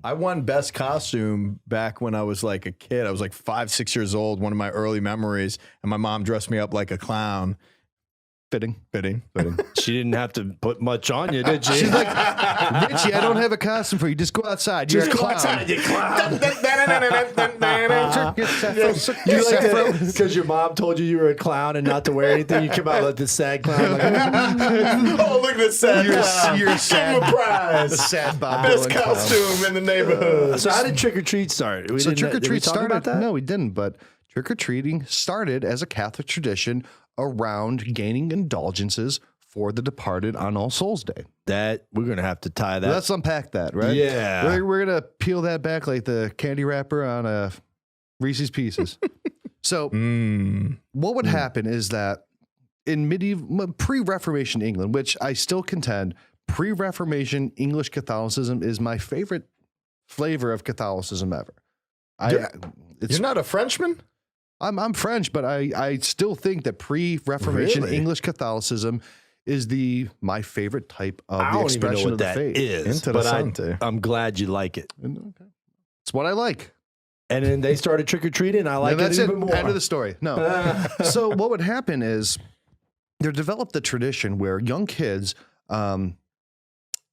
I won best costume back when I was like a kid. I was like 5, 6 years old. One of my early memories, and my mom dressed me up like a clown. Fitting. She didn't have to put much on you, did she? She's like, Richie, I don't have a costume for you. Just go outside. You're a clown. you clown. You like that because your mom told you were a clown and not to wear anything. You come out like the sad clown. Like, Oh, look at this sad clown. You're sad. Give him a prize. The sad Bob Best Dylan clown. costume in the neighborhood. so how did trick or treat start? So trick or did we treat talk started. about that? No, we didn't. But trick or treating started as a Catholic tradition around gaining indulgences for the departed on All Souls Day. That we're gonna have to tie that. Let's unpack that, right? Yeah. We're gonna peel that back like the candy wrapper on a Reese's Pieces. So what would happen is that in medieval pre-Reformation England, which I still contend pre-Reformation English Catholicism is my favorite flavor of Catholicism ever. You're not a Frenchman? I'm French, but I still think that pre-Reformation Really? English Catholicism is my favorite type of I the don't even know expression what of the that faith. is, but Interessante. I'm glad you like it. Okay. It's what I like. And then they started trick or treating. I like No, that's it even more. End of the story. No. So what would happen is they developed the tradition where young kids,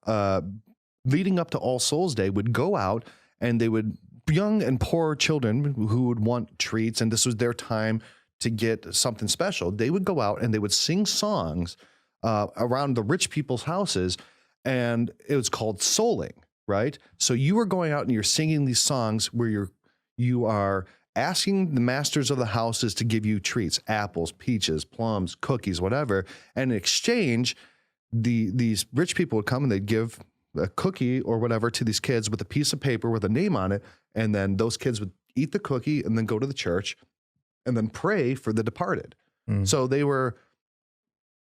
leading up to All Souls Day, would go out and they would young and poor children who would want treats, and this was their time to get something special. They would go out and they would sing songs around the rich people's houses, and it was called souling, right? So you were going out and you're singing these songs where you are asking the masters of the houses to give you treats, apples, peaches, plums, cookies, whatever. And in exchange, these rich people would come and they'd give a cookie or whatever to these kids with a piece of paper with a name on it. And then those kids would eat the cookie and then go to the church and then pray for the departed. So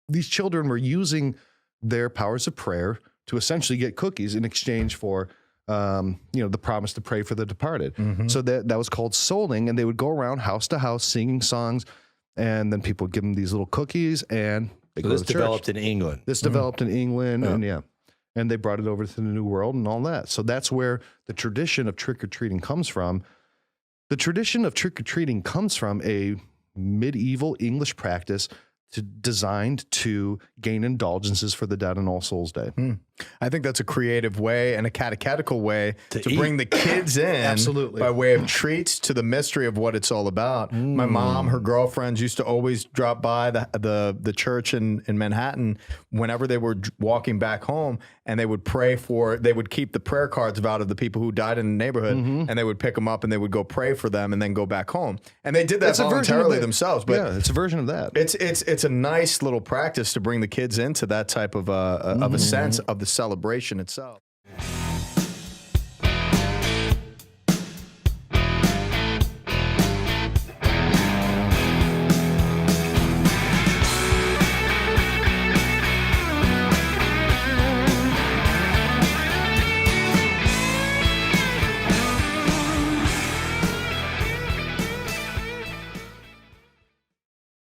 these children were using their powers of prayer to essentially get cookies in exchange for the promise to pray for the departed. So that was called souling, and they would go around house to house singing songs, and then people would give them these little cookies, and they go this to the developed church. in England. This developed in England, and they brought it over to the New World and all that. So that's where the tradition of trick-or-treating comes from. The tradition of trick-or-treating comes from a medieval English practice designed to gain indulgences for the dead on All Souls Day. I think that's a creative way and a catechetical way to eat. bring the kids in Absolutely. by way of treats to the mystery of what it's all about. My mom, her girlfriends used to always drop by the church in Manhattan whenever they were walking back home, and they would they would keep the prayer cards out of the people who died in the neighborhood, and they would pick them up and they would go pray for them and then go back home. And they did that It's a version of voluntarily that. themselves. But Yeah, it's a version of that. it's a nice little practice to bring the kids into that type of a sense of the celebration itself.